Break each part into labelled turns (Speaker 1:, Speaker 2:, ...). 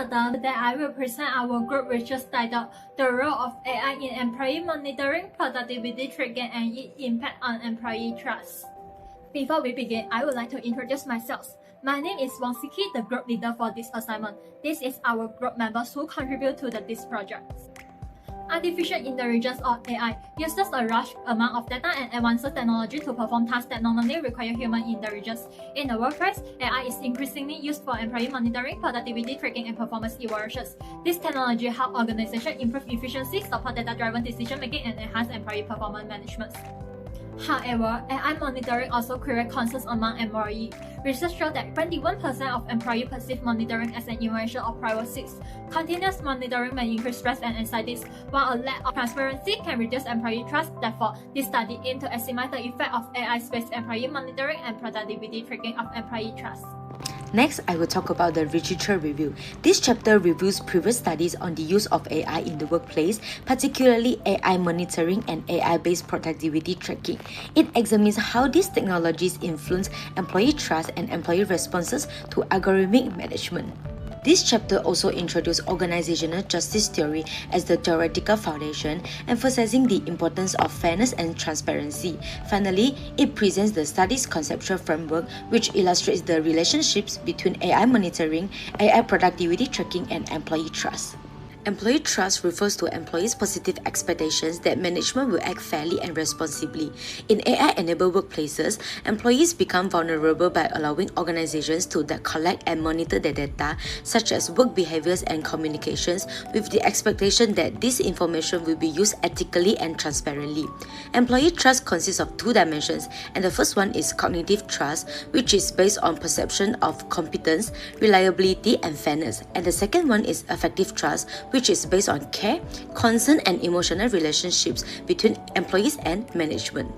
Speaker 1: Adam. Today I will present our group research titled The Role of AI in Employee Monitoring, Productivity Tracking, and its Impact on Employee Trust. Before we begin, I would like to introduce myself. My name is Wang Siki, the group leader for this assignment. This is our group members who contribute to this project. Artificial intelligence or AI uses a large amount of data and advanced technology to perform tasks that normally require human intelligence. In the workplace, AI is increasingly used for employee monitoring, productivity tracking, and performance evaluations. This technology helps organizations improve efficiency, support data-driven decision-making, and enhance employee performance management. However, AI monitoring also creates concerns among employees. Research shows that 21% of employees perceive monitoring as an invasion of privacy. Continuous monitoring may increase stress and anxiety, while a lack of transparency can reduce employee trust. Therefore, this study aims to estimate the effect of AI-based employee monitoring and productivity tracking of employee trust.
Speaker 2: Next, I will talk about the literature review. This chapter reviews previous studies on the use of AI in the workplace, particularly AI monitoring and AI-based productivity tracking. It examines how these technologies influence employee trust and employee responses to algorithmic management. This chapter also introduced organizational justice theory as the theoretical foundation, emphasizing the importance of fairness and transparency. Finally, it presents the study's conceptual framework, which illustrates the relationships between AI monitoring, AI productivity tracking, and employee trust. Employee trust refers to employees' positive expectations that management will act fairly and responsibly. In AI-enabled workplaces, employees become vulnerable by allowing organizations to collect and monitor their data, such as work behaviors and communications, with the expectation that this information will be used ethically and transparently. Employee trust consists of two dimensions, and the first one is cognitive trust, which is based on perception of competence, reliability, and fairness. And the second one is affective trust, which is based on care, concern, and emotional relationships between employees and management.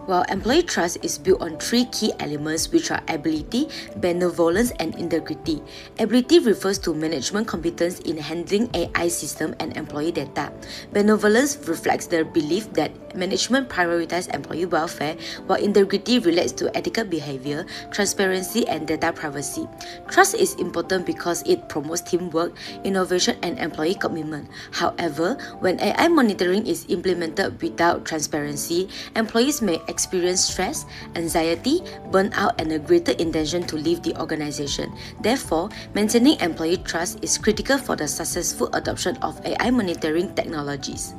Speaker 2: While employee trust is built on three key elements, which are ability, benevolence, and integrity. Ability refers to management competence in handling AI system and employee data. Benevolence reflects the belief that management prioritizes employee welfare, while integrity relates to ethical behavior, transparency, and data privacy. Trust is important because it promotes teamwork, innovation, and employee commitment. However, when AI monitoring is implemented without transparency, employees may experience stress, anxiety, burnout, and a greater intention to leave the organization. Therefore, maintaining employee trust is critical for the successful adoption of AI monitoring technologies.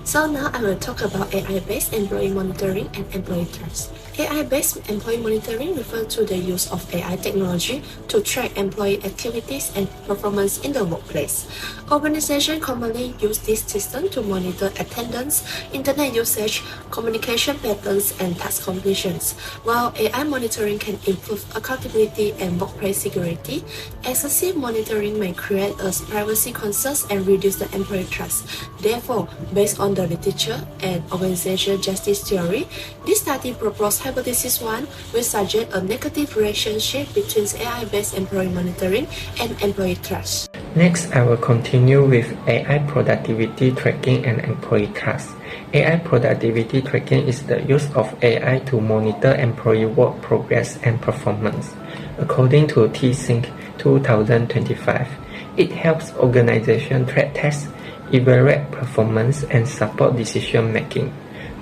Speaker 3: So now I will talk about AI-based employee monitoring and employee trust. AI-based employee monitoring refers to the use of AI technology to track employee activities and performance in the workplace. Organizations commonly use this system to monitor attendance, internet usage, communication patterns, and task completions. While AI monitoring can improve accountability and workplace security, excessive monitoring may create privacy concerns and reduce the employee trust. Therefore, based on the literature and organizational justice theory, this study proposed hypothesis 1, which suggests a negative relationship between AI-based employee monitoring and employee trust.
Speaker 4: Next, I will continue with AI productivity tracking and employee trust. AI productivity tracking is the use of AI to monitor employee work progress and performance. According to T-Sync 2025, it helps organizations track tasks, evaluate performance, and support decision-making.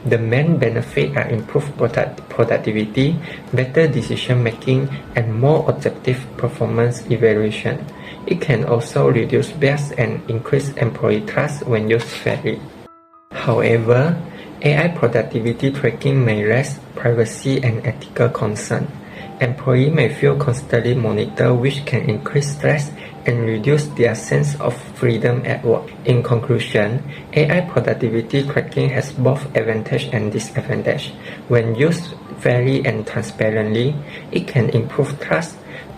Speaker 4: The main benefits are improved productivity, better decision-making, and more objective performance evaluation. It can also reduce bias and increase employee trust when used fairly. However, AI productivity tracking may raise privacy and ethical concerns. Employees may feel constantly monitored, which can increase stress and reduce their sense of freedom at work. In conclusion, AI productivity tracking has both advantage and disadvantage. When used fairly and transparently, it can improve trust,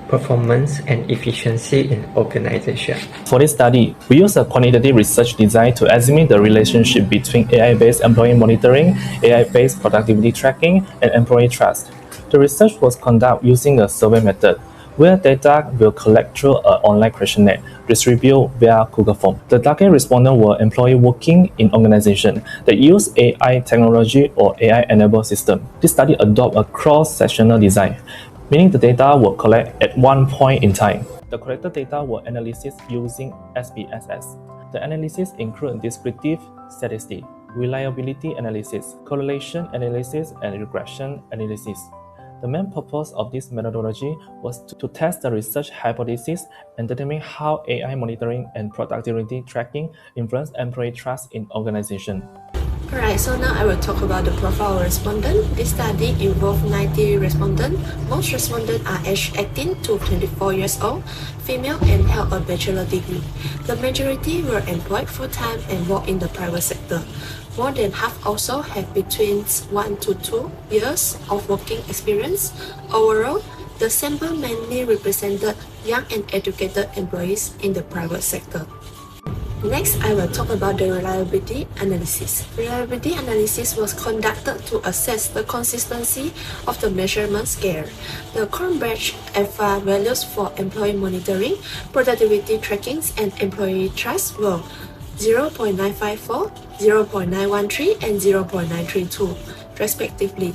Speaker 4: performance, and efficiency in organizations.
Speaker 5: For this study, we use a quantitative research design to estimate the relationship between AI-based employee monitoring, AI-based productivity tracking, and employee trust. The research was conducted using a survey method, where data will collect through an online questionnaire distributed via Google Form. The target respondents were employees working in organizations that use AI technology or AI-enabled system. This study adopted a cross-sectional design, meaning the data were collected at one point in time. The collected data were analyzed using SPSS. The analysis include descriptive statistics, reliability analysis, correlation analysis, and regression analysis. The main purpose of this methodology was to test the research hypothesis and determine how AI monitoring and productivity tracking influence employee trust in organization.
Speaker 3: Alright, so now I will talk about the profile of respondent. This study involved 90 respondents. Most respondents are aged 18 to 24 years old, female, and held a bachelor degree. The majority were employed full-time and work in the private sector. More than half also have between 1 to 2 years of working experience. Overall, the sample mainly represented young and educated employees in the private sector. Next, I will talk about the reliability analysis. Reliability analysis was conducted to assess the consistency of the measurement scale. The Cambridge alpha values for employee monitoring, productivity tracking, and employee trust were 0.954, 0.913, and 0.932, respectively.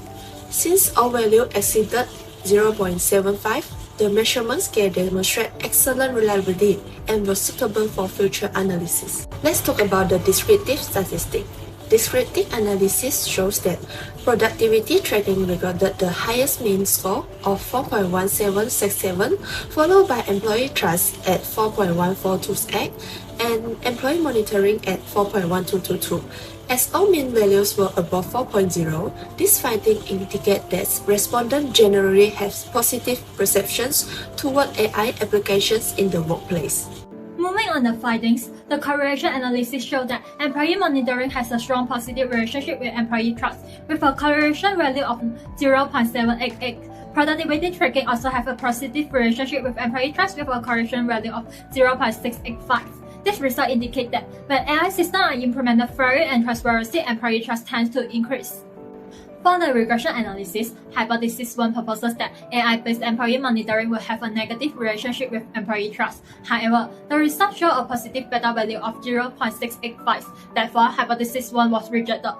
Speaker 3: Since all values exceeded 0.75, the measurement scale demonstrates excellent reliability and was suitable for future analysis. Let's talk about the descriptive statistics. Descriptive analysis shows that productivity tracking recorded the highest mean score of 4.1767, followed by employee trust at 4.1428 and employee monitoring at 4.1222. As all mean values were above 4.0, this finding indicates that respondents generally have positive perceptions toward AI applications in the workplace.
Speaker 1: Moving on the findings, the correlation analysis showed that employee monitoring has a strong positive relationship with employee trust, with a correlation value of 0.788. Productivity tracking also have a positive relationship with employee trust with a correlation value of 0.685. This result indicates that when AI systems are implemented fairly and transparency, employee trust tends to increase. For the regression analysis, Hypothesis 1 proposes that AI-based employee monitoring will have a negative relationship with employee trust. However, the results show a positive beta value of 0.685. Therefore, Hypothesis 1 was rejected.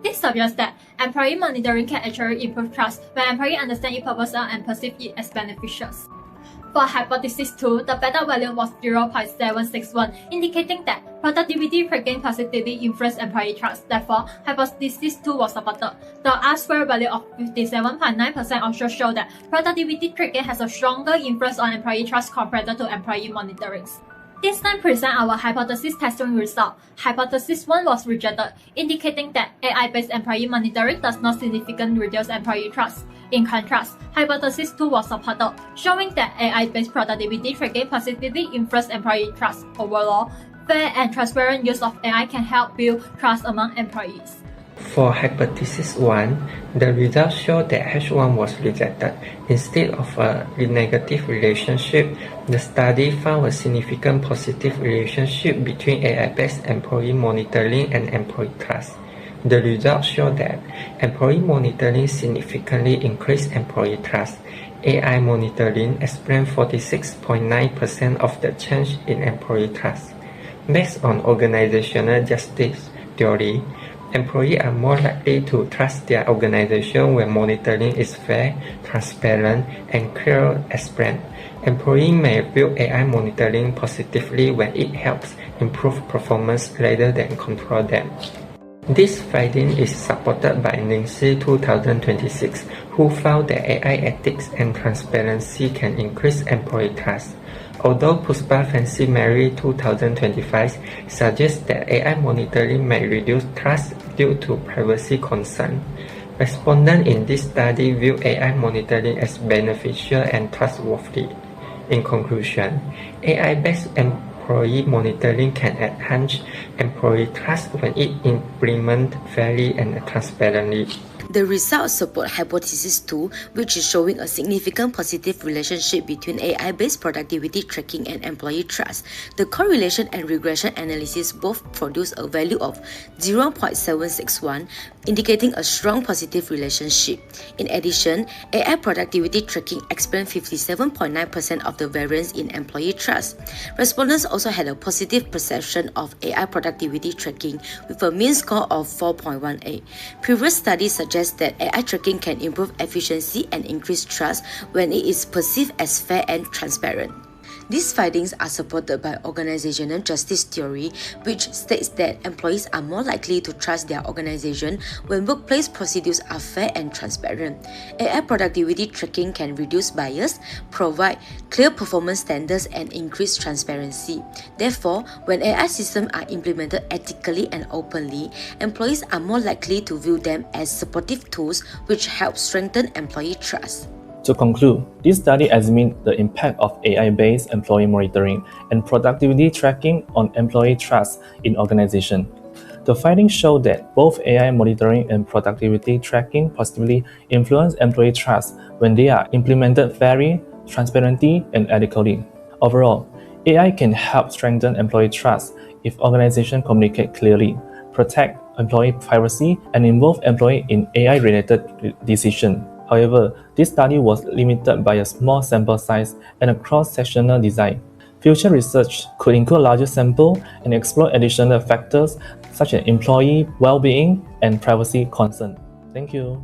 Speaker 1: This suggests that employee monitoring can actually improve trust when employees understand its purpose and perceive it as beneficial. For Hypothesis 2, the beta value was 0.761, indicating that productivity tracking positively influenced employee trust. Therefore, Hypothesis 2 was supported. The R-squared value of 57.9% also showed that productivity tracking has a stronger influence on employee trust compared to employee monitoring. This time present our hypothesis testing result. Hypothesis 1 was rejected, indicating that AI-based employee monitoring does not significantly reduce employee trust. In contrast, Hypothesis 2 was supported, showing that AI-based productivity tracking positively influenced employee trust. Overall, fair and transparent use of AI can help build trust among employees.
Speaker 4: For Hypothesis 1, the results show that H1 was rejected. Instead of a negative relationship, the study found a significant positive relationship between AI-based employee monitoring and employee trust. The results show that employee monitoring significantly increased employee trust. AI monitoring explained 46.9% of the change in employee trust. Based on organizational justice theory, employees are more likely to trust their organization when monitoring is fair, transparent, and clearly explained. Employees may view AI monitoring positively when it helps improve performance rather than control them. This finding is supported by NINGSI 2026, who found that AI ethics and transparency can increase employee trust. Although Puspa Fancy Mary 2025 suggests that AI monitoring may reduce trust due to privacy concerns, respondents in this study view AI monitoring as beneficial and trustworthy. In conclusion, AI-based employee monitoring can enhance employee trust when it implemented fairly and transparently.
Speaker 2: The results support Hypothesis 2, which is showing a significant positive relationship between AI-based productivity tracking and employee trust. The correlation and regression analysis both produce a value of 0.761, indicating a strong positive relationship. In addition, AI productivity tracking explained 57.9% of the variance in employee trust. Respondents also had a positive perception of AI productivity tracking with a mean score of 4.18. Previous studies suggest that AI tracking can improve efficiency and increase trust when it is perceived as fair and transparent. These findings are supported by organizational justice theory, which states that employees are more likely to trust their organization when workplace procedures are fair and transparent. AI productivity tracking can reduce bias, provide clear performance standards, and increase transparency. Therefore, when AI systems are implemented ethically and openly, employees are more likely to view them as supportive tools which help strengthen employee trust.
Speaker 5: To conclude, this study examines the impact of AI-based employee monitoring and productivity tracking on employee trust in organizations. The findings show that both AI monitoring and productivity tracking positively influence employee trust when they are implemented fairly, transparently, and ethically. Overall, AI can help strengthen employee trust if organizations communicate clearly, protect employee privacy, and involve employees in AI-related decisions. However, this study was limited by a small sample size and a cross-sectional design. Future research could include larger samples and explore additional factors such as employee well-being and privacy concerns. Thank you.